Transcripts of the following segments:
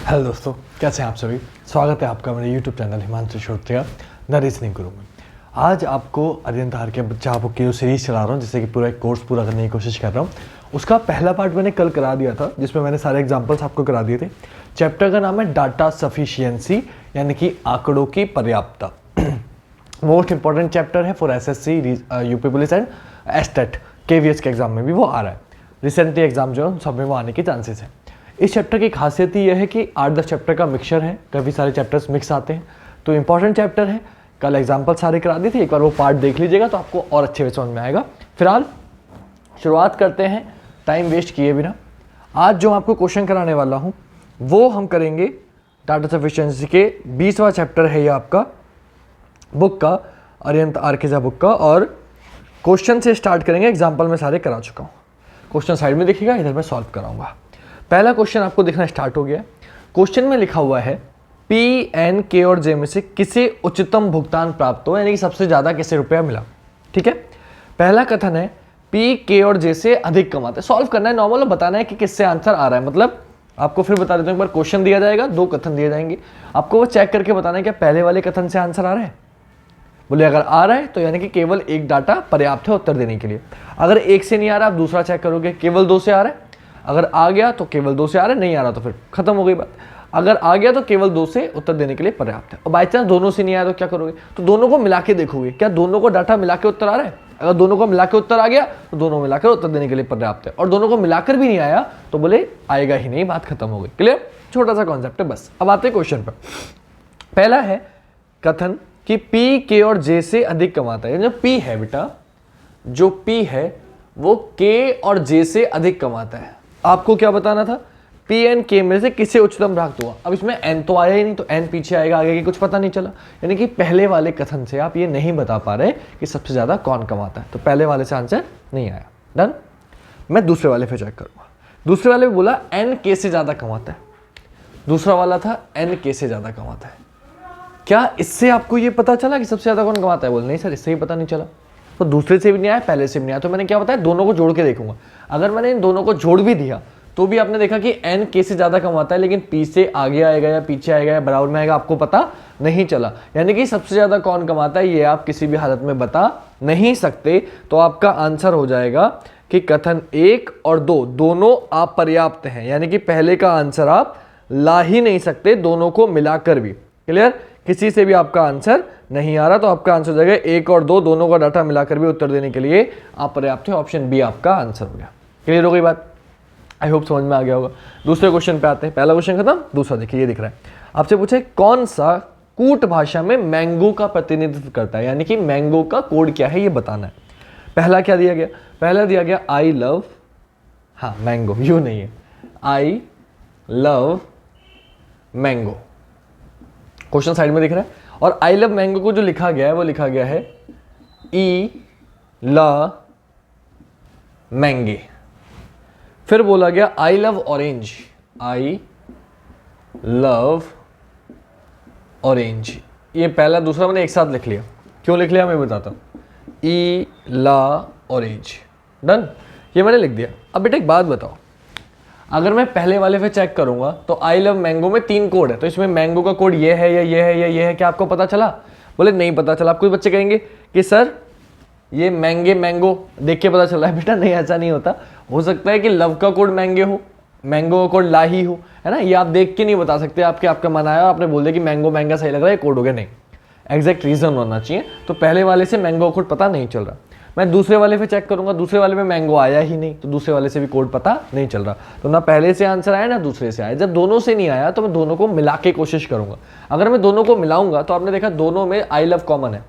Hello दोस्तों, कैसे हैं आप सभी। स्वागत है आपका मेरे YouTube channel Himanshu Shrotriya the reasoning guru में। आज आपको आर्यन तार के बच्चा बुक की जो सीरीज चला रहा हूँ, जिससे कि पूरा एक कोर्स पूरा करने की कोशिश कर रहा हूँ, उसका पहला पार्ट मैंने कल करा दिया था, जिसमें मैंने सारे एग्जाम्पल्स आपको करा दिए थे। चैप्टर का नाम है डाटा सफिशियंसी, यानी कि आंकड़ों की पर्याप्तता। मोस्ट इंपॉर्टेंट चैप्टर है for SSC, UP police and estate, KVS के एग्जाम में भी वो आ रहा है। रिसेंटली एग्जाम जो है सब में वो आने के चांसेस है। इस चैप्टर की खासियत यह है कि 8-10 चैप्टर का मिक्सचर है, काफ़ी सारे चैप्टर्स मिक्स आते हैं, तो इंपॉर्टेंट चैप्टर है। कल एग्जाम्पल सारे करा दिए थे, एक बार वो पार्ट देख लीजिएगा तो आपको और अच्छे से समझ में आएगा। फिलहाल शुरुआत करते हैं टाइम वेस्ट किए बिना। आज जो आपको क्वेश्चन कराने वाला हूँ वो हम करेंगे डाटा सफिशिएंसी के 20वां चैप्टर है ये आपका बुक का, अरिहंत आर बुक का, और क्वेश्चन से स्टार्ट करेंगे। एग्जाम्पल में सारे करा चुका हूँ, क्वेश्चन साइड में दिखेगा, इधर मैं सॉल्व कराऊंगा। पहला क्वेश्चन आपको दिखना स्टार्ट हो गया है। क्वेश्चन में लिखा हुआ है पी, एन, के और जे में से किसे उच्चतम भुगतान प्राप्त हो, यानी कि सबसे ज्यादा किसे रुपया मिला। ठीक है, पहला कथन है पी, के और जे से अधिक कमाते। सॉल्व करना है नॉर्मल, और बताना है कि किससे आंसर आ रहा है। मतलब आपको फिर बता देता हूं, एक बार क्वेश्चन दिया जाएगा, 2 कथन दिए जाएंगे, आपको वो चेक करके बताना है क्या पहले वाले कथन से आंसर आ रहा है। बोले अगर आ रहा है तो यानी कि केवल एक डाटा पर्याप्त है उत्तर देने के लिए। अगर एक से नहीं आ रहा, आप दूसरा चेक करोगे, केवल 2 से आ रहा है। अगर आ गया तो केवल 2 से आ रहा है, नहीं आ रहा तो फिर खत्म हो गई बात। अगर आ गया तो केवल 2 से उत्तर देने के लिए पर्याप्त है। और बाई चांस दोनों से नहीं आया तो क्या करोगे, तो दोनों को मिला के देखोगे, क्या दोनों को डाटा मिला के उत्तर आ रहा है। अगर दोनों को मिला के उत्तर आ गया तो दोनों मिलाकर उत्तर देने के लिए पर्याप्त है, और दोनों को मिलाकर भी नहीं आया तो बोले आएगा ही नहीं, बात खत्म हो गई। क्लियर, छोटा सा कॉन्सेप्ट है बस। अब आते हैं क्वेश्चन पर। पहला है कथन कि पी, के और जे से अधिक कमाता है। जो पी है बेटा, जो पी है वो के और जे से अधिक कमाता है। आपको क्या बताना था, पी एन के में से किसे उच्चतम प्राप्त हुआ। अब इसमें एन तो आया ही नहीं, तो एन पीछे आएगा, आगे की कुछ पता नहीं चला। यानी कि पहले वाले कथन से आप ये नहीं बता पा रहे कि सबसे ज्यादा कौन कमाता है, तो पहले वाले से आंसर नहीं आया। डन। मैं दूसरे वाले पे चेक करूंगा। दूसरे वाले में बोला एन के से ज्यादा कमाता है, दूसरा वाला था एन के से ज्यादा कमाता है। क्या इससे आपको ये पता चला कि सबसे ज्यादा कौन कमाता है। बोले नहीं सर, इससे ही पता नहीं चला। तो दूसरे से भी नहीं आया, पहले से भी नहीं आया, तो मैंने क्या बताया, दोनों को जोड़ के देखूंगा। अगर मैंने इन दोनों को जोड़ भी दिया तो भी आपने देखा कि एन के से ज्यादा कमाता है, लेकिन पी से आगे आएगा या पीछे आएगा या बराबर में आएगा, आपको पता नहीं चला। यानी कि सबसे ज्यादा कौन कमाता है ये आप किसी भी हालत में बता नहीं सकते। तो आपका आंसर हो जाएगा कि कथन 1 और 2 दोनों आप पर्याप्त हैं, यानी कि पहले का आंसर आप ला ही नहीं सकते, दोनों को मिलाकर भी। क्लियर, किसी से भी आपका आंसर नहीं आ रहा, तो आपका आंसर हो जाएगा 1 और 2 दोनों का डाटा मिलाकर भी उत्तर देने के लिए आप पर्याप्त है। ऑप्शन बी आपका आंसर हो गया। क्लियर हो गई बात, आई होप समझ में आ गया होगा। दूसरे क्वेश्चन पे आते हैं। पहला क्वेश्चन खत्म, दूसरा देखिए, ये दिख रहा है आपसे पूछे कौन सा कूट भाषा में मैंगो का प्रतिनिधित्व करता है, यानी कि मैंगो का कोड क्या है ये बताना है। पहला क्या दिया गया, पहला दिया गया आई लव, हाँ मैंगो, यू नहीं है, I love mango, question side में दिख रहा है। और आई लव मैंगो को जो लिखा गया है वो लिखा गया है ई ल मैंगे। फिर बोला गया I love orange, I love orange. ये पहला दूसरा मैंने एक साथ लिख लिया, क्यों लिख लिया मैं बताता हूं, ई ला ऑरेंज। डन, ये मैंने लिख दिया। अब बेटा एक बात बताओ, अगर मैं पहले वाले पे चेक करूंगा तो आई लव मैंगो में 3 कोड है, तो इसमें मैंगो का कोड ये है या ये है या ये है, क्या आपको पता चला। बोले नहीं पता चला। आपको बच्चे कहेंगे कि सर ये मैंगे मैंगो देख के पता चला है। बेटा नहीं, ऐसा नहीं होता। हो सकता है कि लव का कोड मैंगे हो, मैंगो का कोड ला ही हो, है ना। ये आप देख के नहीं बता सकते, आपका मन आया और आपने बोल दिया कि मैंगो मैंगा सही लग रहा है, कोड हो गया। नहीं, एग्जैक्ट रीजन होना चाहिए। तो पहले वाले से मैंगो कोड पता नहीं चल रहा। मैं दूसरे वाले पे चेक करूंगा, दूसरे वाले में मैंगो आया ही नहीं, तो दूसरे वाले से भी कोड पता नहीं चल रहा। तो ना पहले से आंसर आया ना दूसरे से आया। जब दोनों से नहीं आया तो मैं दोनों को मिला के कोशिश करूंगा। अगर मैं दोनों को मिलाऊंगा तो आपने देखा दोनों में आई लव कॉमन है,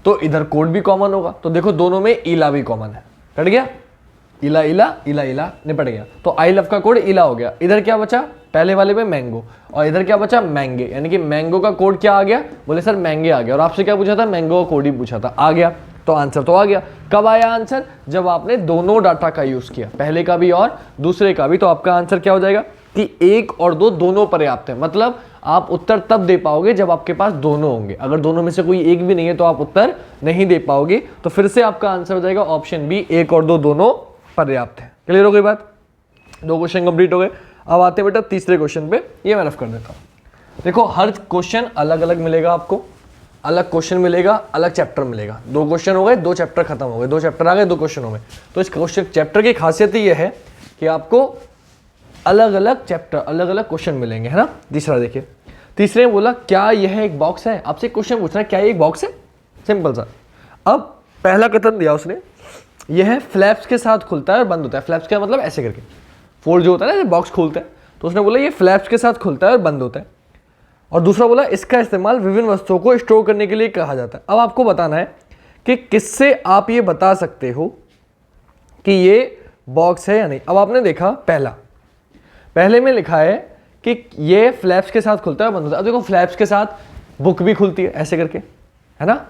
तो इधर कोड भी कॉमन होगा। तो देखो दोनों में इला भी कॉमन है, कट गया, इला इला इला इला निपट गया। तो आई लव का कोड इला हो गया। इधर क्या बचा, पहले वाले में मैंगो, और इधर क्या बचा, मैंगे। यानी कि मैंगो का कोड क्या आ गया, बोले सर मैंगे आ गया। और आपसे क्या पूछा था, मैंगो का कोड ही पूछा था, आ गया। तो आंसर तो आ गया। कब आया आंसर, जब आपने दोनों डाटा का यूज किया, पहले का भी और दूसरे का भी। तो आपका आंसर क्या हो जाएगा कि 1 और 2 दोनों पर्याप्त है। मतलब आप उत्तर तब दे पाओगे जब आपके पास दोनों होंगे। अगर दोनों में से कोई एक भी नहीं है तो आप उत्तर नहीं दे पाओगे। तो फिर से आपका आंसर हो जाएगा ऑप्शन बी, 1 और 2 दोनों पर्याप्त है। क्लियर हो गई बात, 2 क्वेश्चन कंप्लीट हो गए। अब आते हैं बेटा तीसरे क्वेश्चन पे, ये मैं रफ कर देता हूँ। देखो हर क्वेश्चन अलग अलग मिलेगा आपको, अलग क्वेश्चन मिलेगा, अलग चैप्टर मिलेगा। 2 क्वेश्चन हो गए, 2 चैप्टर खत्म हो गए, 2 चैप्टर आ गए 2 क्वेश्चनों में। तो इस क्वेश्चन चैप्टर की खासियत ये है कि आपको अलग अलग चैप्टर, अलग अलग क्वेश्चन मिलेंगे, है ना। तीसरा देखिए, तीसरे में बोला क्या यह एक बॉक्स है। आपसे क्वेश्चन पूछना है क्या ये एक बॉक्स है, सिंपल सा। अब पहला कथन दिया उसने, यह फ्लैप्स के साथ खुलता है और बंद होता है। फ्लैप्स का मतलब ऐसे करके फोल्ड जो होता है ना, बॉक्स खोलता है, तो उसने बोला ये फ्लैप्स के साथ खुलता है और बंद होता है। और दूसरा बोला इसका इस्तेमाल विभिन्न वस्तुओं को स्टोर करने के लिए कहा जाता है। अब आपको बताना है कि किससे आप ये बता सकते हो कि ये बॉक्स है या नहीं। अब आपने देखा पहले में लिखा है कि ये फ्लैप्स के साथ खुलता है बंद होता है। अब देखो फ्लैप्स के साथ बुक भी खुलती है ऐसे करके, है ना।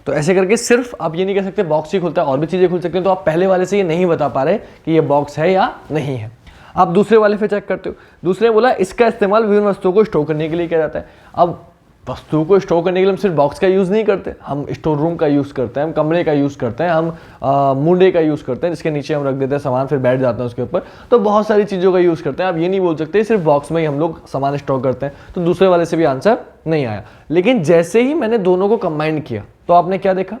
तो ऐसे करके सिर्फ आप ये नहीं कह सकते बॉक्स ही खुलता है, और भी चीजें खुल सकती हैं। तो आप पहले वाले से ये नहीं बता पा रहे कि ये बॉक्स है या नहीं है। आप दूसरे वाले पे चेक करते हो, दूसरे ने बोला इसका इस्तेमाल विभिन्न वस्तुओं को स्टोर करने के लिए किया जाता है। अब वस्तुओं को स्टोर करने के लिए हम सिर्फ बॉक्स का यूज़ नहीं करते, हम स्टोर रूम का यूज़ करते हैं, हम कमरे का यूज़ करते हैं, हम मुंडे का यूज़ करते हैं जिसके नीचे हम रख देते हैं सामान, फिर बैठ जाते हैं उसके ऊपर। तो बहुत सारी चीज़ों का यूज़ करते हैं। आप ये नहीं बोल सकते सिर्फ बॉक्स में ही हम लोग सामान स्टोर करते हैं। तो दूसरे वाले से भी आंसर नहीं आया। लेकिन जैसे ही मैंने दोनों को कंबाइन किया तो आपने क्या देखा,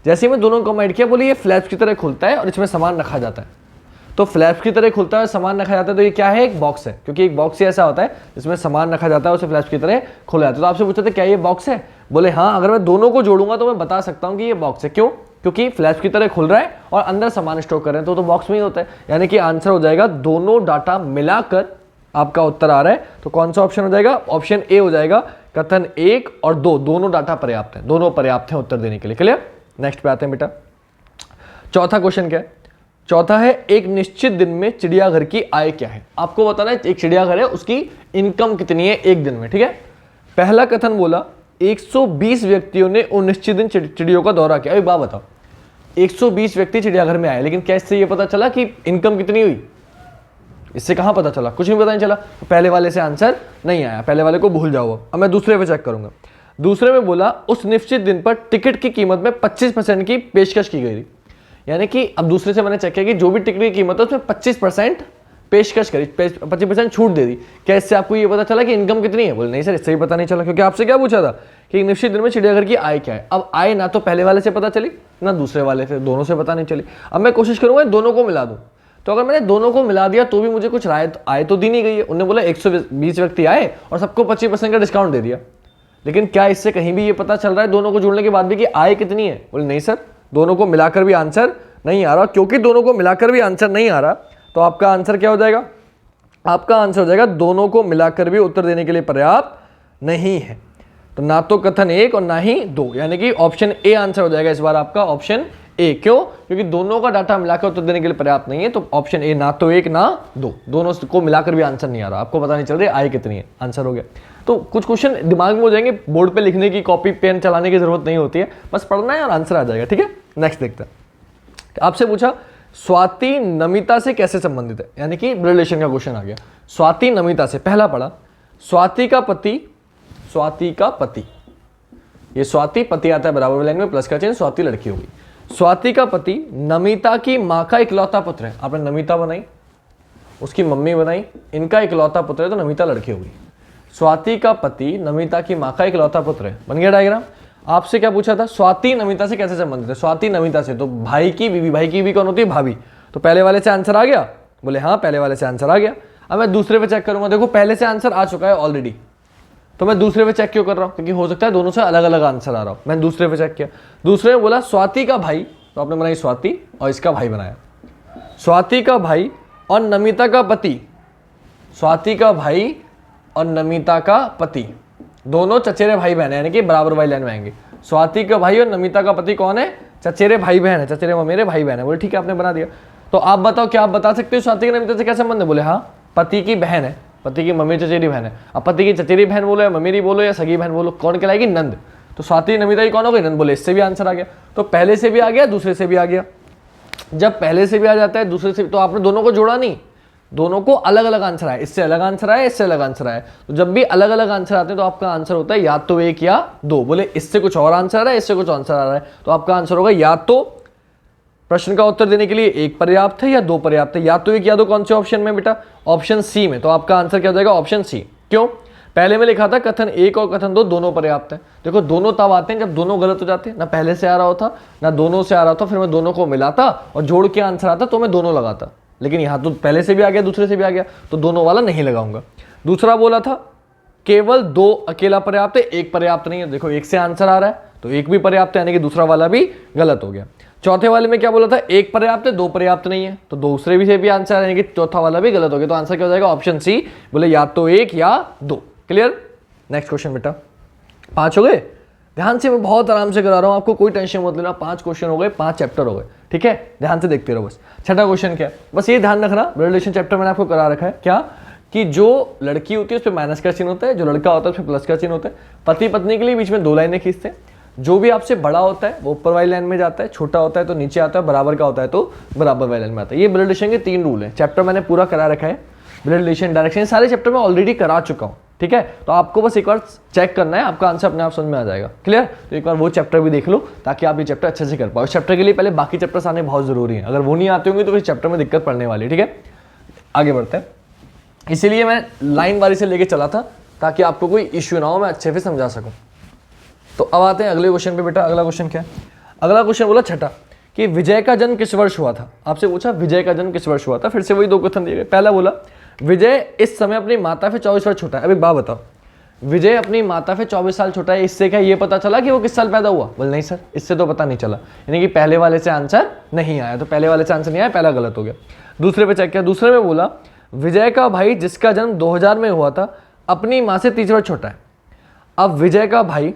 जैसे ही मैं दोनों को कंबाइन किया, बोले ये फ्लैप्स की तरह खुलता है और इसमें सामान रखा जाता है। तो फ्लैप्स की तरह खुलता है, सामान रखा जाता है, तो ये क्या है, एक बॉक्स है। क्योंकि एक बॉक्स ही ऐसा होता है जिसमें सामान रखा जाता है, उसे फ्लैप्स की तरह खोला जाता है। तो आपसे पूछते थे क्या ये बॉक्स है, बोले हाँ। अगर मैं दोनों को जोड़ूंगा तो मैं बता सकता हूँ कि ये बॉक्स है। क्यों, क्योंकि फ्लैप्स की तरह खुल रहा है और अंदर सामान स्टोर कर रहे हैं, तो बॉक्स में ही होता है। यानी कि आंसर हो जाएगा दोनों डाटा मिलाकर आपका उत्तर आ रहा है। तो कौन सा ऑप्शन हो जाएगा, ऑप्शन ए हो जाएगा। कथन 1 और 2 दोनों डाटा पर्याप्त है, दोनों पर्याप्त है उत्तर देने के लिए। क्लियर। नेक्स्ट पे आते हैं बेटा, चौथा क्वेश्चन क्या है। चौथा है एक निश्चित दिन में चिड़ियाघर की आय क्या है। आपको बताना है एक चिड़ियाघर है, उसकी इनकम कितनी है एक दिन में, ठीक है। पहला कथन बोला 120 व्यक्तियों ने उन निश्चित दिन चिड़ियों का दौरा किया। अभी बात बताओ, 120 व्यक्ति चिड़ियाघर में आए, लेकिन क्या इससे ये पता चला कि इनकम कितनी हुई, इससे कहां पता चला, कुछ भी पता नहीं चला। तो पहले वाले से आंसर नहीं आया, पहले वाले को भूल जाओ। अब मैं दूसरे पे चेक करूंगा। दूसरे में बोला उस निश्चित दिन पर टिकट की कीमत में 25% की पेशकश की गई थी। यानी कि अब दूसरे से मैंने चेक किया कि जो भी टिकट की कीमत है उसमें 25% पेशकश करी, 25% छूट दे दी। क्या इससे आपको ये पता चला कि इनकम कितनी है, बोले नहीं सर इससे ही पता नहीं चला, क्योंकि आपसे क्या पूछा था कि निश्चित दिन में चिड़ियाघर की आय क्या है। अब आय ना तो पहले वाले से पता चली ना दूसरे वाले से, दोनों से पता नहीं चली। अब मैं कोशिश करूंगा दोनों को मिला दूं। तो अगर मैंने दोनों को मिला दिया तो भी मुझे कुछ आय तो दी नहीं गई है। उन्होंने बोला 120 व्यक्ति आए और सबको 25% का डिस्काउंट दे दिया। लेकिन क्या इससे कहीं भी ये पता चल रहा है दोनों को जोड़ने के बाद भी कि आय कितनी है, बोले नहीं सर दोनों को मिलाकर भी आंसर नहीं आ रहा। क्योंकि दोनों को मिलाकर भी आंसर नहीं आ रहा, तो आपका आंसर क्या हो जाएगा, आपका आंसर हो जाएगा दोनों को मिलाकर भी उत्तर देने के लिए पर्याप्त नहीं है। तो ना तो कथन 1 और ना ही 2, यानी कि ऑप्शन ए आंसर हो जाएगा इस बार आपका, ऑप्शन ए। क्यों, क्योंकि दोनों का डाटा मिलाकर उत्तर देने के लिए पर्याप्त नहीं है। तो ऑप्शन ए, ना तो 1 ना 2, दोनों को मिलाकर भी आंसर नहीं आ रहा, आपको पता नहीं चल रही आय कितनी है, आंसर हो गया। तो कुछ क्वेश्चन दिमाग में हो जाएंगे, बोर्ड पे लिखने की, कॉपी पेन चलाने की जरूरत नहीं होती है, बस पढ़ना है और आंसर आ जाएगा, ठीक है। नेक्स्ट देखते हैं। आपसे पूछा स्वाति नमिता से कैसे संबंधित है, यानी कि रिलेशन का क्वेश्चन आ गया। स्वाति नमिता से, पहला पढ़ा स्वाति का पति, ये स्वाति पति आता है बराबर लाइन में, प्लस का चिन्ह, स्वाति लड़की होगी। स्वाति का पति नमिता की माँ का इकलौता पुत्र है। आपने नमिता बनाई, उसकी मम्मी बनाई, इनका इकलौता पुत्र है, तो नमिता लड़की होगी। स्वाति का पति नमिता की माँ का इकलौता पुत्र है, बन गया डायग्राम। आपसे क्या पूछा था, स्वाति नमिता से कैसे संबंधित है। स्वाति नमिता से, तो भाई की बीवी कौन होती है, भाभी। तो पहले वाले से आंसर आ गया, बोले हाँ पहले वाले से आंसर आ गया। अब मैं दूसरे पे चेक करूंगा, देखो पहले से आंसर आ चुका है ऑलरेडी, तो मैं दूसरे पे चेक क्यों कर रहा हूं, क्योंकि हो सकता है दोनों से अलग अलग आंसर आ रहा हो। मैं दूसरे पे चेक किया, दूसरे में बोला स्वाति का भाई, तो आपने बनाई स्वाति और इसका भाई बनाया। स्वाति का भाई और नमिता का पति, स्वाति का भाई और नमिता का पति दोनों चचेरे भाई बहन है, यानी कि बराबर वाली लाइन में आएंगे। स्वाति का भाई और नमिता का पति कौन है, चचेरे भाई बहन है, चचेरे मेरे भाई बहन है। बोले ठीक है आपने बना दिया। तो आप बताओ क्या आप बता सकते हो स्वाति के नमिता से क्या संबंध है, बोले हाँ पति की बहन है, पति की मम्मी चचेरी बहन है। अब पति की चचेरी बहन बोलो या मम्मी बोलो या सगी बहन बोलो, कौन कहलाएगी, नंद। तो स्वाति नमिता की कौन हो गई, नंद। बोले इससे भी आंसर आ गया। तो पहले से भी आ गया, दूसरे से भी आ गया। जब पहले से भी आ जाता है दूसरे से, तो आपने दोनों को जोड़ा नहीं, दोनों को अलग अलग आंसर आए, इससे अलग आंसर आए, इससे अलग आंसर आए। तो जब भी अलग अलग आंसर आते हैं तो आपका आंसर होता है या तो 1 या 2। बोले इससे कुछ और आंसर आ रहा है, इससे कुछ आंसर आ रहा है, तो आपका आंसर होगा या तो प्रश्न का उत्तर देने के लिए एक पर्याप्त है या दो पर्याप्त है, या तो एक या दो, कौन से ऑप्शन में बेटा, ऑप्शन सी में। तो आपका आंसर क्या हो जाएगा, ऑप्शन सी। क्यों, पहले में लिखा था कथन एक और कथन दो दोनों पर्याप्त है। देखो दोनों तब आते हैं जब दोनों गलत हो जाते हैं, ना पहले से आ रहा होता ना दोनों से आ रहा था, फिर मैं दोनों को मिलाता और जोड़ के आंसर आता तो मैं दोनों लगाता। लेकिन यहाँ तो पहले से भी आ गया दूसरे से भी आ गया, तो दोनों वाला नहीं लगाऊंगा। दूसरा बोला था केवल दो अकेला पर्याप्त है, एक पर्याप्त नहीं है। देखो एक से आंसर आ रहा है तो एक भी पर्याप्त है, यानी कि दूसरा वाला भी गलत हो गया। चौथे वाले में क्या बोला था, एक पर्याप्त है दो पर्याप्त नहीं है, तो दूसरे भी से भी आंसर यानी कि चौथा वाला भी गलत हो गया। तो आंसर क्या हो जाएगा, ऑप्शन सी, बोले या तो एक या दो। क्लियर। नेक्स्ट क्वेश्चन बेटा, 5 हो गए। ध्यान से, मैं बहुत आराम से करा रहा हूं आपको, कोई टेंशन मत लेना। 5 क्वेश्चन हो गए, 5 चैप्टर हो गए, ठीक है। ध्यान से देखते रहो बस। छठा क्वेश्चन क्या है, बस ये ध्यान रखना, ब्लड रिलेशन चैप्टर मैंने आपको करा रखा है क्या, कि जो लड़की होती है उस पर माइनस का चिन्ह होता है, जो लड़का होता है उस पर प्लस का चिन्ह होता है। पति पत्नी के लिए बीच में 2 लाइनें खींचते हैं। जो भी आपसे बड़ा होता है वो ऊपर वाली लाइन में जाता है, छोटा होता है तो नीचे आता है, बराबर का होता है तो बराबर वाली लाइन में आता है। ये ब्लड रिलेशन के 3 रूल हैं। चैप्टर मैंने पूरा करा रखा है, ब्लड रिलेशन, डायरेक्शन, सारे चैप्टर में ऑलरेडी करा चुका हूँ, ठीक है। तो आपको बस एक बार चेक करना है, आपका आंसर अपने आप समझ में आ जाएगा। क्लियर। तो एक बार वो चैप्टर भी देख लो ताकि आप ये चैप्टर अच्छे से कर पाओ। इस चैप्टर के लिए पहले बाकी चैप्टर्स आने बहुत जरूरी है, अगर वो नहीं आते होंगे तो फिर चैप्टर में दिक्कत पड़ने वाली है, ठीक है। आगे बढ़ते हैं, इसीलिए मैं लाइन वारी से लेके चला था ताकि आपको कोई इश्यू ना हो, मैं अच्छे से समझा सकूं। तो अब आते हैं अगले क्वेश्चन पे बेटा। अगला क्वेश्चन क्या है, अगला क्वेश्चन बोला छठा, कि विजय का जन्म किस वर्ष हुआ था। आपसे पूछा विजय का जन्म किस वर्ष हुआ था, फिर से वही 2 कथन दिए गए। पहला बोला विजय इस समय अपनी माता से 24 वर्ष छोटा है। अभी बात बताओ, विजय अपनी माता से 24 साल छोटा है, इससे क्या ये पता चला कि वो किस साल पैदा हुआ। बोल नहीं सर, इससे तो पता नहीं चला, यानी कि पहले वाले से आंसर नहीं आया। तो पहले वाले से आंसर नहीं आया, पहला गलत हो गया। दूसरे पे चेक किया, दूसरे में बोला विजय का भाई जिसका जन्म 2000 में हुआ था अपनी माँ से 30 वर्ष छोटा है। अब विजय का भाई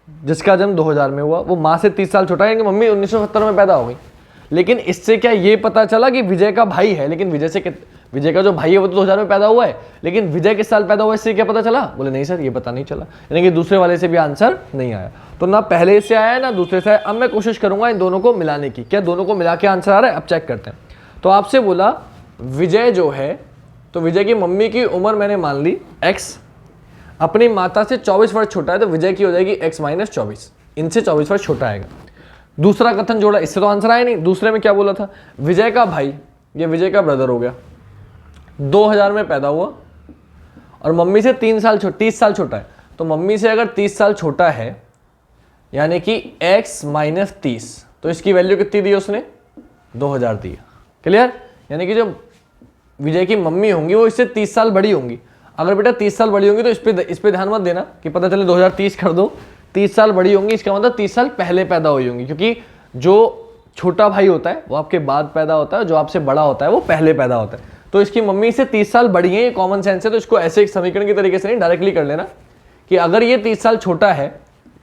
जिसका जन्म 2000 में हुआ वो माँ से 30 साल छोटा है, यानी मम्मी 1970 में पैदा हो गई। लेकिन इससे क्या ये पता चला कि विजय का भाई है, लेकिन विजय का जो भाई है वो तो 2000 में पैदा हुआ है, लेकिन विजय किस साल पैदा हुआ इससे क्या पता चला। बोले नहीं सर, ये पता नहीं चला, यानी कि दूसरे वाले से भी आंसर नहीं आया। तो ना पहले से आया ना दूसरे से आया। अब मैं कोशिश करूंगा इन दोनों को मिलाने की। क्या दोनों को मिला के आंसर आ रहा है, अब चेक करते हैं। तो आपसे बोला विजय जो है, तो विजय की मम्मी की उम्र मैंने मान ली x, अपनी माता से 24 वर्ष छोटा है, तो विजय की हो जाएगी x - 24, इनसे 24 वर्ष छोटा आएगा। दूसरा कथन जोड़ा, इससे तो आंसर आया नहीं। दूसरे में क्या बोला था, विजय का भाई, ये विजय का ब्रदर हो गया, 2000 में पैदा हुआ और मम्मी से 30 साल छोटा है। तो मम्मी से अगर 30 साल छोटा है यानी कि x - 30, तो इसकी वैल्यू कितनी दी उसने, 2000 दी। क्लियर। यानी कि जो विजय की मम्मी होंगी वो इससे 30 साल बड़ी होंगी। अगर बेटा 30 साल बड़ी होंगी तो इस पे ध्यान मत देना कि पता चले 2030 कर दो। 30 साल बड़ी होंगी इसका मतलब 30 साल पहले पैदा हुई होंगी, क्योंकि जो छोटा भाई होता है वो आपके बाद पैदा होता है, जो आपसे बड़ा होता है वो पहले पैदा होता है। तो इसकी मम्मी से 30 साल बड़ी है, ये कॉमन सेंस है। तो इसको ऐसे एक समीकरण की तरीके से नहीं, डायरेक्टली कर लेना कि अगर ये 30 साल छोटा है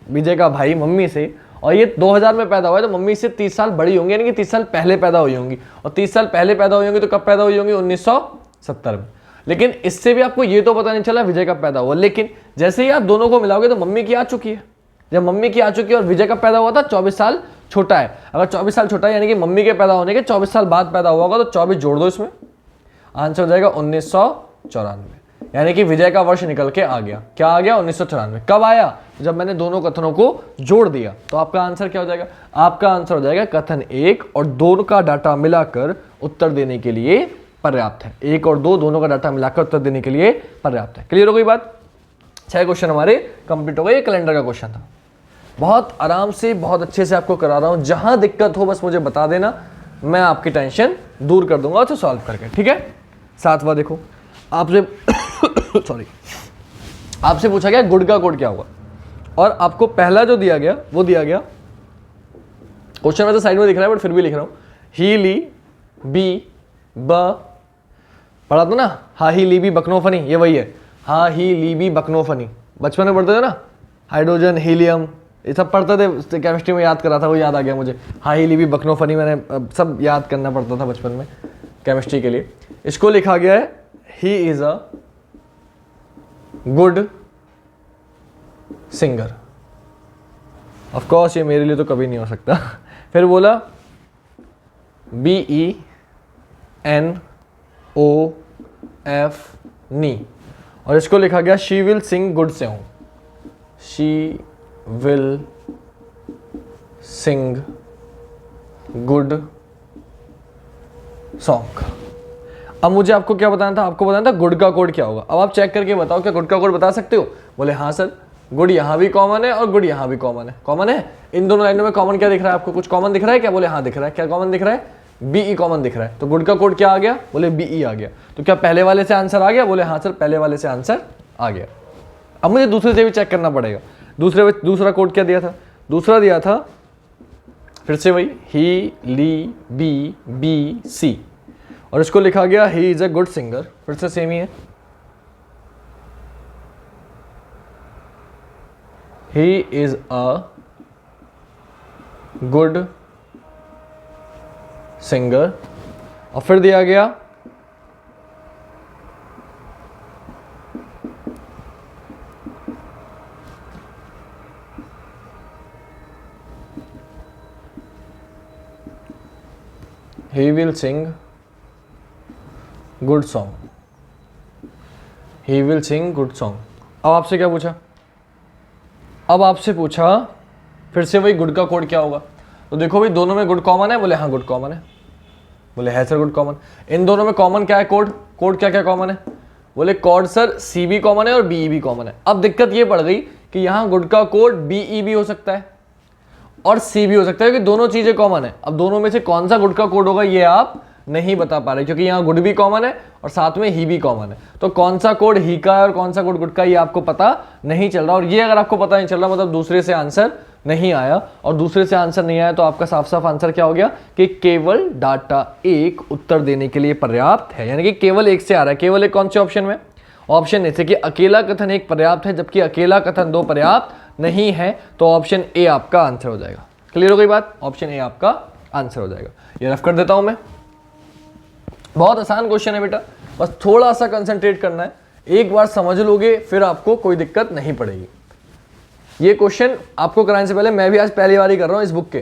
विजय का भाई मम्मी से और ये 2000 में पैदा हुआ है, तो मम्मी से 30 साल बड़ी होंगी, यानी कि 30 साल पहले पैदा हुई होंगी। और 30 साल पहले पैदा हुई होंगी तो कब पैदा हुई होंगी, 1970 में। लेकिन इससे भी आपको ये तो पता नहीं चला विजय कब पैदा हुआ। लेकिन जैसे ही आप दोनों को मिलाओगे तो मम्मी की आ चुकी है। जब मम्मी की आ चुकी है और विजय कब पैदा हुआ था, 24 साल छोटा है। अगर 24 साल छोटा है यानी कि मम्मी के पैदा होने के 24 साल बाद पैदा हुआ होगा, तो 24 जोड़ दो इसमें, आंसर हो जाएगा 1994। यानी कि विजय का वर्ष निकल के आ गया। क्या आ गया, 1994। कब आया, जब मैंने दोनों कथनों को जोड़ दिया। तो आपका आंसर क्या हो जाएगा, आपका आंसर हो जाएगा कथन 1 और 2 का डाटा मिलाकर उत्तर देने के लिए पर्याप्त है। 1 और 2 दोनों का डाटा मिलाकर उत्तर देने के लिए पर्याप्त है। क्लियर हो गई बात। 6 क्वेश्चन हमारे कंप्लीट हो गए। ये कैलेंडर का क्वेश्चन था, बहुत आराम से बहुत अच्छे से आपको करा रहा हूं। जहां दिक्कत हो बस मुझे बता देना, मैं आपकी टेंशन दूर कर दूंगा उसे सॉल्व करके, ठीक है। 7वां देखो, आपसे सॉरी, आपसे पूछा गया गुड का कोड क्या होगा, और आपको पहला जो दिया गया वो दिया गया, क्वेश्चन में तो साइड में दिख रहा है बट फिर भी लिख रहा हूं, ही ली बी ब, पढ़ा था ना, हा ही ली बी बकनोफनी, ये वही है, हा ही ली बी बकनोफनी। बचपन में पढ़ते थे ना, हाइड्रोजन हीलियम ये सब पढ़ते थे, केमिस्ट्री में याद करा था, वो याद आ गया मुझे। हा ही ली बी बकनोफनी मैंने सब याद करना पड़ता था बचपन में केमिस्ट्री के लिए। इसको लिखा गया है he is a good singer. Of course ये मेरे लिए तो कभी नहीं हो सकता। फिर बोला BENOF नी, और इसको लिखा गया she will sing good song, she will sing good song. अब मुझे आपको क्या बताना था, आपको बताना था गुड का कोड क्या होगा। अब आप चेक करके बताओ क्या गुड का कोड बता सकते हो। बोले हाँ सर, गुड यहाँ भी कॉमन है और गुड यहाँ भी कॉमन है। कॉमन है इन दोनों लाइनों में, कॉमन क्या दिख रहा है आपको, कुछ कॉमन दिख रहा है क्या। बोले हाँ दिख रहा है। क्या कॉमन दिख रहा है, बीई कॉमन दिख रहा है। तो गुड का कोड क्या आ गया, बोले बीई आ गया। तो क्या पहले वाले से आंसर आ गया, बोले हाँ सर पहले वाले से आंसर आ गया। अब मुझे दूसरे से भी चेक करना पड़ेगा। दूसरा कोड क्या दिया था, दूसरा दिया था फिर से वही ही ली बी बी सी, और इसको लिखा गया he is a good singer. फिर से सेम ही है, he is a good singer. और फिर दिया गया he will sing good song, he will sing good song। अब आपसे क्या पूछा, अब आपसे पूछा फिर से वही गुड का कोड क्या होगा। तो देखो भाई दोनों में गुड कॉमन है, बोले हाँ गुड कॉमन है। बोले है सर गुड कॉमन। इन दोनों में कॉमन क्या है, कोड। कोड क्या क्या कॉमन है, बोले कोड सर सी भी कॉमन है और बी भी कॉमन है। अब दिक्कत ये पड़ गई कि यहाँ गुड का कोड बीई भी हो सकता है और सी भी हो सकता है, कि दोनों चीजें कॉमन है। अब दोनों में से कौन सा गुड का कोड होगा ये आप नहीं बता पा रहे, क्योंकि यहाँ गुड भी कॉमन है और साथ में ही भी कॉमन है। तो कौन सा कोड ही का है और कौन सा कोड गुड का, ये आपको पता नहीं चल रहा। और ये अगर आपको पता नहीं चल रहा मतलब दूसरे से आंसर नहीं आया, और दूसरे से आंसर नहीं आया तो आपका साफ साफ आंसर क्या हो गया कि केवल डाटा एक उत्तर देने के लिए पर्याप्त है। यानी कि केवल एक से आ रहा है। केवल एक कौन से ऑप्शन में, ऑप्शन जैसे कि अकेला कथन एक पर्याप्त है जबकि अकेला कथन दो पर्याप्त नहीं है, तो ऑप्शन ए आपका आंसर हो जाएगा। क्लियर हो गई बात, ऑप्शन ए आपका आंसर हो जाएगा। ये रफ कर देता हूं मैं, बहुत आसान क्वेश्चन है बेटा, बस थोड़ा सा कंसंट्रेट करना है। एक बार समझ लोगे फिर आपको कोई दिक्कत नहीं पड़ेगी। ये क्वेश्चन आपको कराने से पहले मैं भी आज पहली बार ही कर रहा हूँ इस बुक के,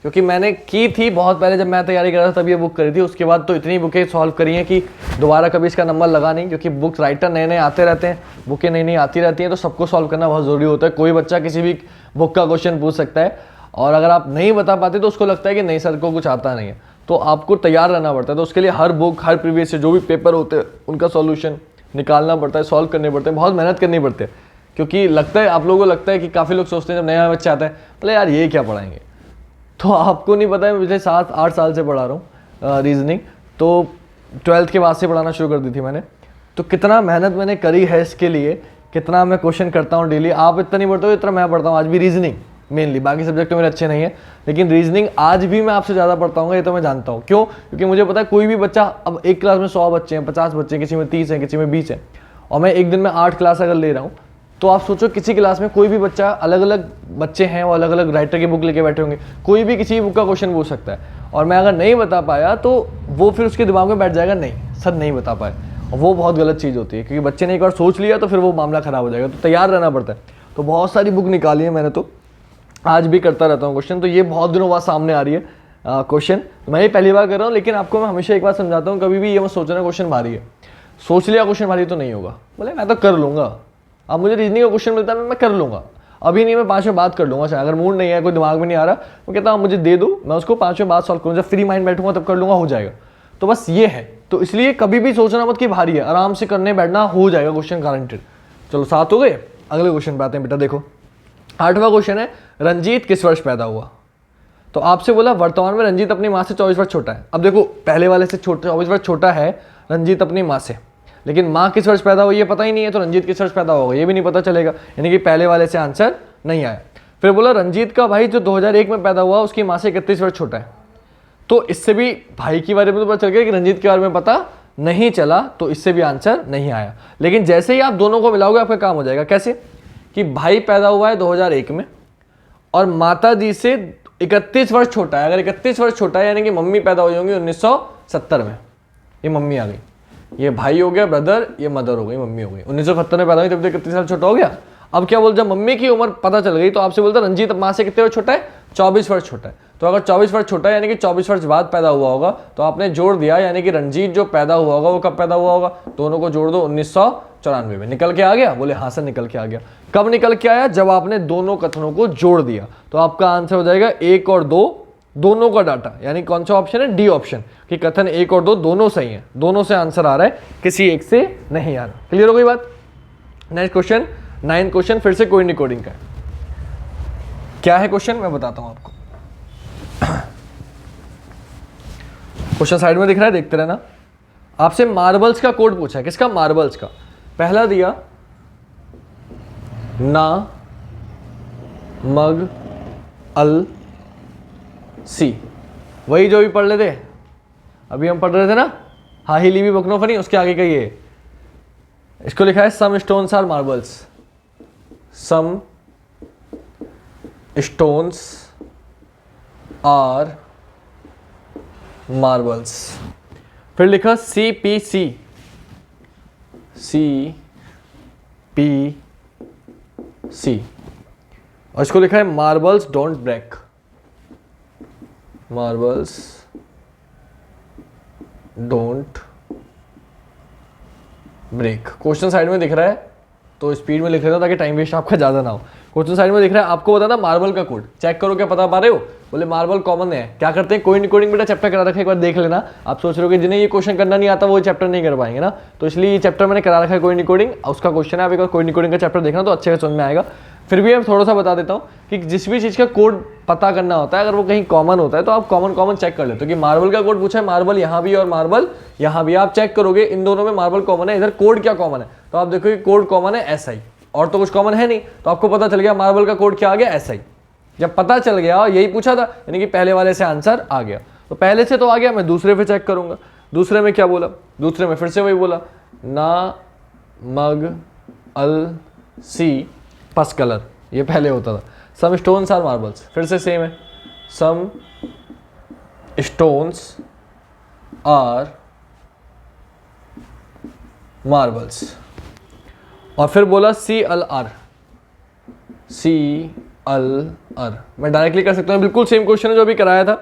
क्योंकि मैंने की थी बहुत पहले जब मैं तैयारी कर रहा था तब ये बुक करी थी। उसके बाद तो इतनी बुकें सॉल्व करी हैं कि दोबारा कभी इसका नंबर लगा नहीं, क्योंकि बुक्स राइटर नए नए आते रहते हैं, बुकें नई नई आती रहती हैं, तो सबको सॉल्व करना बहुत ज़रूरी होता है। कोई बच्चा किसी भी बुक का क्वेश्चन पूछ सकता है, और अगर आप नहीं बता पाते तो उसको लगता है कि नहीं सर को कुछ आता नहीं है, तो आपको तैयार रहना पड़ता है। तो उसके लिए हर बुक, हर प्रीवियस से जो भी पेपर होते हैं उनका सॉल्यूशन निकालना पड़ता है, सॉल्व करने पड़ते हैं, बहुत मेहनत करनी पड़ती है। क्योंकि लगता है आप लोगों को लगता है कि काफ़ी लोग सोचते हैं जब नया बच्चा आता है बोले यार ये क्या पढ़ाएंगे, तो आपको नहीं पता है। मैं पिछले 7-8 साल से पढ़ा रहा हूँ रीजनिंग, तो 12th के बाद से पढ़ाना शुरू कर दी थी मैंने। तो कितना मेहनत मैंने करी है इसके लिए, कितना मैं क्वेश्चन करता हूँ डेली। आप इतना नहीं पढ़ते हो जितना मैं पढ़ता हूँ आज भी। रीजनिंग मेनली, बाकी सब्जेक्ट मेरे अच्छे नहीं है, लेकिन रीजनिंग आज भी मैं आपसे ज़्यादा पढ़ता हूँ, ये तो मैं जानता हूँ। क्यों, क्योंकि मुझे पता है कोई भी बच्चा, अब एक क्लास में 100 बच्चे हैं, 50 बच्चे हैं, किसी में 30 हैं, किसी में 20 हैं, और मैं एक दिन में 8 क्लास अगर ले रहा हूँ, तो आप सोचो किसी क्लास में कोई भी बच्चा, अलग अलग बच्चे हैं, वो अलग अलग राइटर की बुक लेके बैठे होंगे, कोई भी किसी भी बुक का क्वेश्चन पूछ सकता है, और मैं अगर नहीं बता पाया तो वो फिर उसके दिमाग में बैठ जाएगा नहीं सर नहीं बता पाए, और वो बहुत गलत चीज़ होती है, क्योंकि बच्चे ने एक बार सोच लिया तो फिर वो मामला ख़राब हो जाएगा। तो तैयार रहना पड़ता है। तो बहुत सारी बुक निकाली है मैंने, तो आज भी करता रहता हूँ क्वेश्चन। तो ये बहुत दिनों बाद सामने आ रही है क्वेश्चन, तो मैं ये पहली बार कर रहा हूँ, लेकिन आपको मैं हमेशा एक बार समझाता हूँ, कभी भी ये मत सोचना क्वेश्चन भारी है। सोच लिया क्वेश्चन भारी तो नहीं होगा, बोले मैं तो कर लूँगा, अब मुझे रीजनिंग का क्वेश्चन मिलता है मैं कर लूँगा, अभी नहीं मैं 5 में बात कर लूँगा, चाहे अगर मूड नहीं है, कोई दिमाग में नहीं आ रहा, मैं कहता हूँ मुझे दे दो, मैं उसको 5 में बात सॉल्व करूँ, जब फ्री माइंड बैठूंगा तब कर लूँगा, हो जाएगा। तो बस ये है, तो इसलिए कभी भी सोचना मत कि भारी है, आराम से करने बैठना, हो जाएगा क्वेश्चन गारंटेड। चलो 7 हो गए, अगले क्वेश्चन पे आते हैं बेटा। देखो 8वां क्वेश्चन है, रंजीत किस वर्ष पैदा हुआ। तो आपसे बोला वर्तमान में रंजीत अपनी माँ से 24 वर्ष छोटा है। अब देखो पहले वाले से 24 वर्ष छोटा है रंजीत अपनी माँ से, लेकिन माँ किस वर्ष पैदा हुई ये पता ही नहीं है, तो रंजीत किस वर्ष पैदा होगा ये भी नहीं पता चलेगा, यानी कि पहले वाले से आंसर नहीं आया। फिर बोला रंजीत का भाई जो 2001 में पैदा हुआ उसकी माँ से 31 वर्ष छोटा है। तो इससे भी भाई के बारे में तो पता चल गया कि रंजीत के बारे में पता नहीं चला, तो इससे भी आंसर नहीं आया। लेकिन जैसे ही आप दोनों को मिलाओगे आपका काम हो जाएगा। कैसे कि भाई पैदा हुआ है 2001 में और माता जी से 31 वर्ष छोटा है। अगर 31 वर्ष छोटा है यानी कि मम्मी पैदा हुई होंगी 1970 में, ये मम्मी आ गई, ये भाई हो गया ब्रदर, ये मदर हो गई, मम्मी हो गई। 1970 में पैदा हुई तब तो 31 साल छोटा हो गया। अब क्या बोल, जब मम्मी की उम्र पता चल गई तो आपसे बोलता रंजीत माँ से कितने वर्ष छोटा है, 24 वर्ष छोटा है। तो अगर 24 वर्ष छोटा है यानी कि 24 वर्ष बाद पैदा हुआ होगा, तो आपने जोड़ दिया, यानी कि रंजीत जो पैदा हुआ होगा वो कब पैदा हुआ होगा, दोनों को जोड़ दो 1994 में। निकल के आ गया, बोले हाँ सर निकल के आ गया। कब निकल के आया, जब आपने दोनों कथनों को जोड़ दिया। तो आपका आंसर हो जाएगा 1 और 2 दोनों का डाटा, यानी कौन सा ऑप्शन है, डी ऑप्शन, कि कथन 1 और 2 दोनों सही हैं, दोनों से आंसर आ रहा है, किसी एक से नहीं आ रहा। क्लियर हो गई बात। नेक्स्ट क्वेश्चन, 9th क्वेश्चन, फिर से कोई कोडिंग का है। क्या है क्वेश्चन, मैं बताता हूं आपको। क्वेश्चन साइड में दिख रहा है, देखते रहना। आपसे मार्बल्स का कोड पूछा है, किसका, मार्बल्स का। पहला दिया ना मग अल सी, वही जो भी पढ़ लेते अभी हम पढ़ रहे थे ना, हा ही ली भी बकनो फनी, उसके आगे का ये, इसको लिखा है some stones are marbles, some stones are marbles. फिर लिखा C P C, C P C, और इसको लिखा है marbles don't break, marbles don't break. Question side में दिख रहा है तो स्पीड में लिख लेता हूं ताकि टाइम वेस्ट आपका ज्यादा ना हो। क्वेश्चन साइड में दिख रहा है, आपको बताना मार्बल का कोड, चेक करो क्या पता पा रहे हो। बोले मार्बल कॉमन है, क्या करते हैं, कोई कोडिंग बेटा चैप्टर करा रखा है, एक बार देख लेना। आप सोच रहे हो कि जिन्हें ये क्वेश्चन करना नहीं आता वो चैप्टर नहीं कर पाएंगे ना, तो इसलिए ये चैप्टर मैंने करा रखा है कोई कोडिंग, उसका क्वेश्चन है। आप एक बार कोई कोडिंग का चैप्टर देखना तो अच्छे से समझ में आएगा। फिर भी मैं थोड़ा सा बता देता हूँ कि जिस भी चीज़ का कोड पता करना होता है, अगर वो कहीं कॉमन होता है तो आप कॉमन चेक कर लेते हो कि मार्बल का कोड पूछा है, मार्बल यहाँ भी और मार्बल यहाँ भी, आप चेक करोगे इन दोनों में मार्बल कॉमन है, इधर कोड क्या कॉमन है, तो आप देखो कि कोड कॉमन है SI, और तो कुछ कॉमन है नहीं, तो आपको पता चल गया मार्बल का कोड क्या आ गया, SI। जब पता चल गया, यही पूछा था, यानी कि पहले वाले से आंसर आ गया, तो पहले से तो आ गया, मैं दूसरे पे चेक करूंगा। दूसरे में क्या बोला, दूसरे में फिर से वही बोला, ना मग अल सी पस कलर, ये पहले होता था। सम स्टोन्स आर मार्बल्स, फिर से सेम है, सम स्टोन्स आर मार्बल्स, और फिर बोला C L R, C L R. मैं डायरेक्टली कर सकता हूँ, बिल्कुल सेम क्वेश्चन है जो अभी कराया था,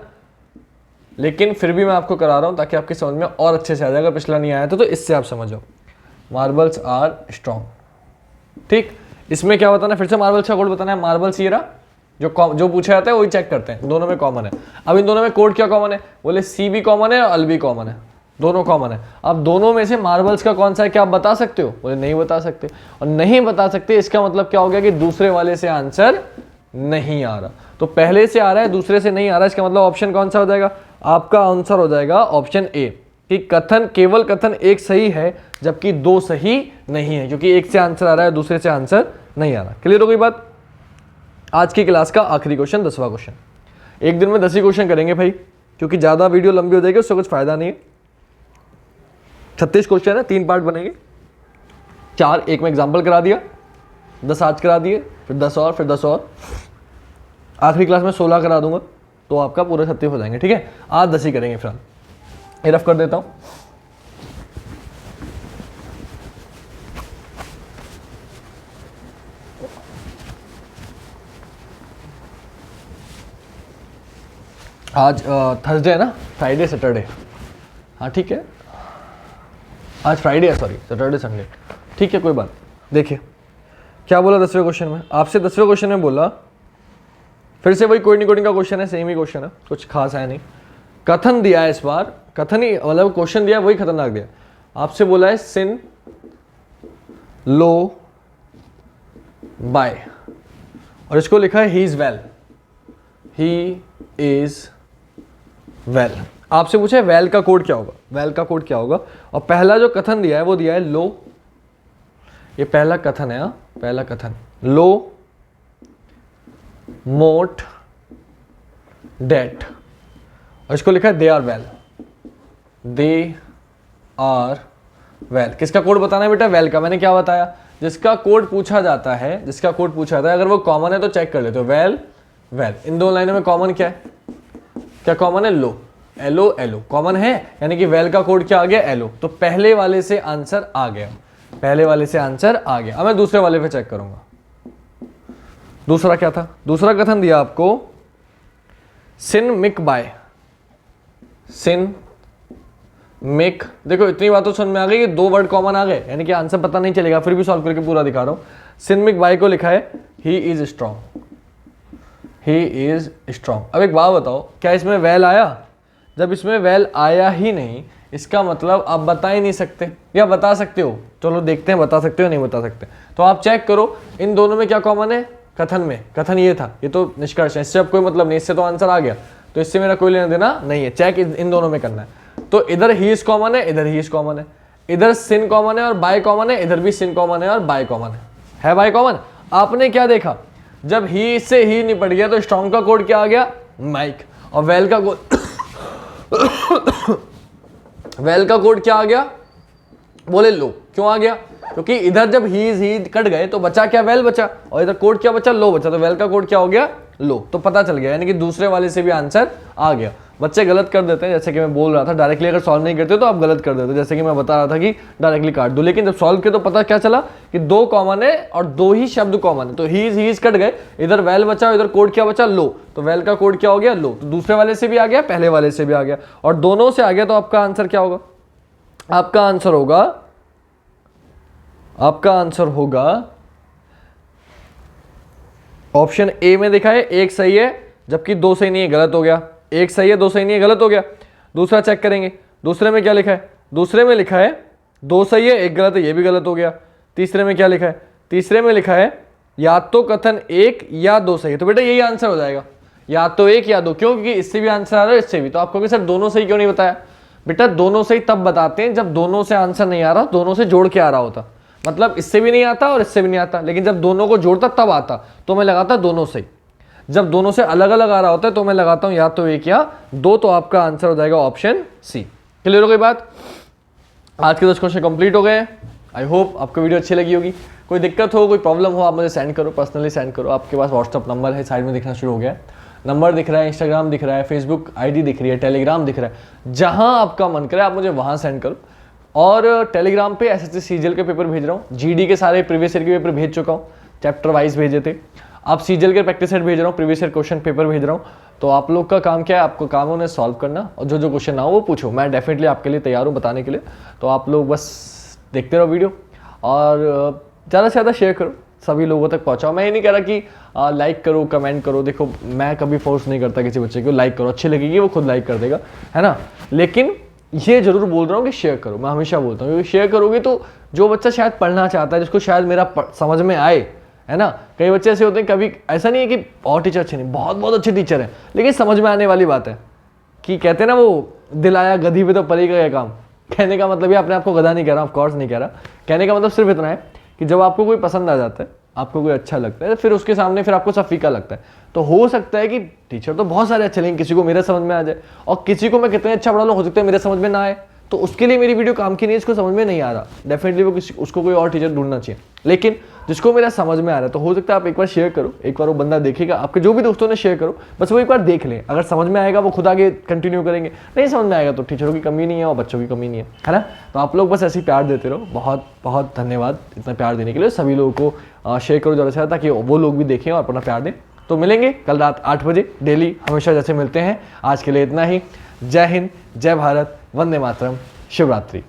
लेकिन फिर भी मैं आपको करा रहा हूँ ताकि आपकी समझ में और अच्छे से आ जाएगा। पिछला नहीं आया था तो इससे आप समझो, मार्बल्स आर स्ट्रॉन्ग। ठीक, इसमें क्या बताना, फिर से मार्बल्स का कोड बताना है। मार्बल्स ये रहा, जो पूछा जाता है वही चेक करते हैं, दोनों में कॉमन है। अब इन दोनों में कोड क्या कॉमन है, बोले सी भी कॉमन है और अल भी कॉमन है, दोनों कॉमन है। अब दोनों में से मार्बल्स का कौन सा है, क्या आप बता सकते हो, बोले नहीं बता सकते, और नहीं बता सकते इसका मतलब क्या हो गया कि दूसरे वाले से आंसर नहीं आ रहा। तो पहले से आ रहा है, दूसरे से नहीं आ रहा, इसका मतलब ऑप्शन कौन सा हो जाएगा, आपका आंसर हो जाएगा ऑप्शन ए, कि कथन, केवल कथन एक सही है जबकि 2 सही नहीं है, क्योंकि एक से आंसर आ रहा है, दूसरे से आंसर नहीं आ रहा। क्लियर हो गई बात। आज की क्लास का आखिरी क्वेश्चन, 10वां क्वेश्चन। एक दिन में 10 ही क्वेश्चन करेंगे भाई, क्योंकि ज्यादा वीडियो लंबी हो जाएगी, उससे कुछ फायदा नहीं है। 36 क्वेश्चन है, 3 पार्ट बनेंगे, 4 एक में एग्जाम्पल करा दिया, 10 आज करा दिए, फिर 10 और, फिर 10 और, आखिरी क्लास में 16 करा दूंगा, तो आपका पूरे 36 हो जाएंगे। ठीक है, आज 10 ही करेंगे फिलहाल। ये रफ कर देता हूं। आज थर्सडे है ना, फ्राइडे सैटरडे, हाँ ठीक है, आज फ्राइडे है, सॉरी सैटरडे संडे, ठीक है कोई बात। देखिए क्या बोला 10वें क्वेश्चन में, आपसे 10वें क्वेश्चन में बोला, फिर से वही कोडिंग का क्वेश्चन है, सेम ही क्वेश्चन है, कुछ खास है नहीं। कथन दिया है इस बार, कथन ही मतलब क्वेश्चन दिया वही खतरनाक दिया। आपसे बोला है सिन लो बाय, और इसको लिखा है he is well, he is well. आपसे पूछा है वेल का कोड क्या होगा, वेल का कोड क्या होगा, और पहला जो कथन दिया है वो दिया है लो, ये पहला कथन है, पहला कथन, लो मोट डेट, और इसको लिखा है they are well, they are well. किसका कोड बताना है बेटा, वेल का। मैंने क्या बताया, जिसका कोड पूछा जाता है, जिसका कोड पूछा जाता है, अगर वो कॉमन है तो चेक कर लेते हो, वेल वेल। इन दो लाइनों में कॉमन क्या है, क्या कॉमन है, लो, एलो एलो कॉमन है, यानी कि वेल का कोड क्या आ गया, एलो। तो पहले वाले से आंसर आ गया, पहले वाले से आंसर आ गया। अब मैं दूसरे वाले पे चेक करूंगा, दूसरा क्या था, दूसरा कथन दिया आपको सिन मिक बाय, सिन मिक। देखो इतनी बात तो समझ में आ गई कि 2 वर्ड कॉमन आ गए, यानी कि आंसर पता नहीं चलेगा, फिर भी सॉल्व करके पूरा दिखा रहा हूं। सिन मिक बाय को लिखा है he is strong, he is strong. अब एक बात बताओ, क्या इसमें वेल आया? जब इसमें वेल आया ही नहीं, इसका मतलब आप बता ही नहीं सकते, या बता सकते हो? चलो देखते हैं बता सकते हो नहीं बता सकते। तो आप चेक करो इन दोनों में क्या कॉमन है। कथन में, कथन ये था, ये तो निष्कर्ष है, इससे अब कोई मतलब नहीं, इससे तो आंसर आ गया, तो इससे मेरा कोई लेना देना नहीं है। चेक इन दोनों में करना है। तो इधर ही इज कॉमन है, इधर ही इज कॉमन है, इधर सिन कॉमन है और बाय कॉमन है, इधर भी सिन कॉमन है और बाय कॉमन है बाय कॉमन। आपने क्या देखा, जब ही से ही निपट गया तो स्ट्रॉन्ग का कोड क्या आ गया? माइक। और वेल का कोड वेल का कोड क्या आ गया? बोले लो। क्यों आ गया? क्योंकि इधर जब ही कट गए तो बचा क्या? वेल बचा, और इधर कोड क्या बचा? लो बचा, तो वेल का कोड क्या हो गया? लो। तो पता चल गया, यानी कि दूसरे वाले से भी आंसर आ गया। बच्चे गलत कर देते हैं, जैसे कि मैं बोल रहा था, डायरेक्टली अगर सॉल्व नहीं करते तो आप गलत कर देते, जैसे कि मैं बता रहा था कि डायरेक्टली काट दो, लेकिन जब सॉल्व किया तो पता क्या चला कि दो कॉमन है और दो ही शब्द कॉमन है। तो ही कट गए, इधर वेल बचा, इधर कोड क्या बचा? लो। तो वेल का कोड क्या हो गया? लो। तो दूसरे वाले से भी आ गया, पहले वाले से भी आ गया, और दोनों से आ गया, तो आपका आंसर क्या होगा? आपका आंसर होगा ऑप्शन ए में दिखा है, एक सही है जबकि दो सही नहीं है, गलत हो गया। एक सही है, दो सही नहीं है, गलत हो गया। दूसरा चेक करेंगे, दूसरे में क्या लिखा है? दूसरे में लिखा है दो सही है, एक गलत है, ये भी गलत हो गया। तीसरे में क्या लिखा है? तीसरे में लिखा है या तो कथन एक या दो सही है, तो बेटा यही आंसर हो जाएगा, या तो एक या दो। क्यों? क्योंकि इससे भी आंसर आ रहा है, इससे भी। तो आपको सर दोनों सही क्यों नहीं बताया? बेटा दोनों सही तब बताते हैं जब दोनों से आंसर नहीं आ रहा, दोनों से जोड़ के आ रहा होता। मतलब इससे भी नहीं आता और इससे भी नहीं आता, लेकिन जब दोनों को जोड़ता तब आता, तो मैं लगाता दोनों सही। जब दोनों से अलग अलग आ रहा होता है तो मैं लगाता हूं या तो एक या दो, तो आपका आंसर हो जाएगा ऑप्शन सी। क्लियर हो गई बात? आज के 10 क्वेश्चन कंप्लीट हो गए हैं। आई होप आपको वीडियो अच्छी लगी होगी। कोई दिक्कत हो, कोई प्रॉब्लम हो, आप मुझे सेंड करो, पर्सनली सेंड करो। आपके पास व्हाट्सअप नंबर है, साइड में दिखना शुरू हो गया है, नंबर दिख रहा है, इंस्टाग्राम दिख रहा है, फेसबुक आईडी दिख रही है, टेलीग्राम दिख रहा है, जहां आपका मन करे आप मुझे वहां सेंड करो। और टेलीग्राम पे एसएससी सीजीएल के पेपर भेज रहा हूँ, जीडी के सारे प्रीवियस ईयर के पेपर भेज चुका हूँ, चैप्टर वाइज भेजे थे। आप सीजीएल के प्रैक्टिस सेट भेज रहा हूँ, प्रीवियस ईयर क्वेश्चन पेपर भेज रहा हूँ। तो आप लोग का काम क्या है? आपको काम है उन्हें सॉल्व करना, और जो जो क्वेश्चन ना हो वो पूछो, मैं डेफिनेटली आपके लिए तैयार हूँ बताने के लिए। तो आप लोग बस देखते रहो वीडियो, और ज़्यादा से ज़्यादा शेयर करो, सभी लोगों तक पहुँचाओ। मैं ये नहीं कह रहा कि लाइक करो, कमेंट करो, देखो मैं कभी फोर्स नहीं करता किसी बच्चे को, लाइक करो, अच्छी लगेगी वो खुद लाइक कर देगा, है ना। लेकिन ये जरूर बोल रहा हूँ कि शेयर करो, मैं हमेशा बोलता हूँ, क्योंकि शेयर करोगे तो जो बच्चा शायद पढ़ना चाहता है, जिसको शायद मेरा समझ में आए, है ना। कई बच्चे ऐसे होते हैं, कभी ऐसा नहीं है कि और टीचर अच्छे नहीं, बहुत बहुत अच्छे टीचर हैं, लेकिन समझ में आने वाली बात है कि कहते हैं ना वो दिल आया गधी पे तो परी का क्या काम। कहने का मतलब ये, अपने आप को गधा नहीं कह रहा, ऑफ कोर्स नहीं कह रहा, कहने का मतलब सिर्फ इतना है कि जब आपको कोई पसंद आ जाता है, आपको कोई अच्छा लगता है, फिर उसके सामने फिर आपको सब फीका लगता है। तो हो सकता है कि टीचर तो बहुत सारे अच्छे, लेकिन किसी को मेरे समझ में आ जाए, और किसी को मैं कितने अच्छा पढ़ा लूँ, हो सकता है मेरे समझ में ना आए, तो उसके लिए मेरी वीडियो काम की नहीं, इसको समझ में नहीं आ रहा, डेफिनेटली वो उसको कोई और टीचर ढूंढना चाहिए। लेकिन जिसको मेरा समझ में आ रहा है, तो हो सकता है आप एक बार शेयर करो, एक बार वो बंदा देखेगा, आपके जो भी दोस्तों ने शेयर करो, बस वो एक बार देख लें। अगर समझ में आएगा वो खुद आगे कंटिन्यू करेंगे, नहीं समझ में आएगा तो टीचरों की कमी नहीं है और बच्चों की कमी नहीं है ना। तो आप लोग बस ऐसे ही प्यार देते रहो। बहुत बहुत धन्यवाद इतना प्यार देने के लिए। सभी लोगों को शेयर करो ज़्यादा से ज़्यादा, ताकि वो लोग भी देखें और अपना प्यार दें। तो मिलेंगे कल रात 8 बजे डेली, हमेशा जैसे मिलते हैं। आज के लिए इतना ही। जय हिंद, जय भारत, वंदे मातरम, शिवरात्रि।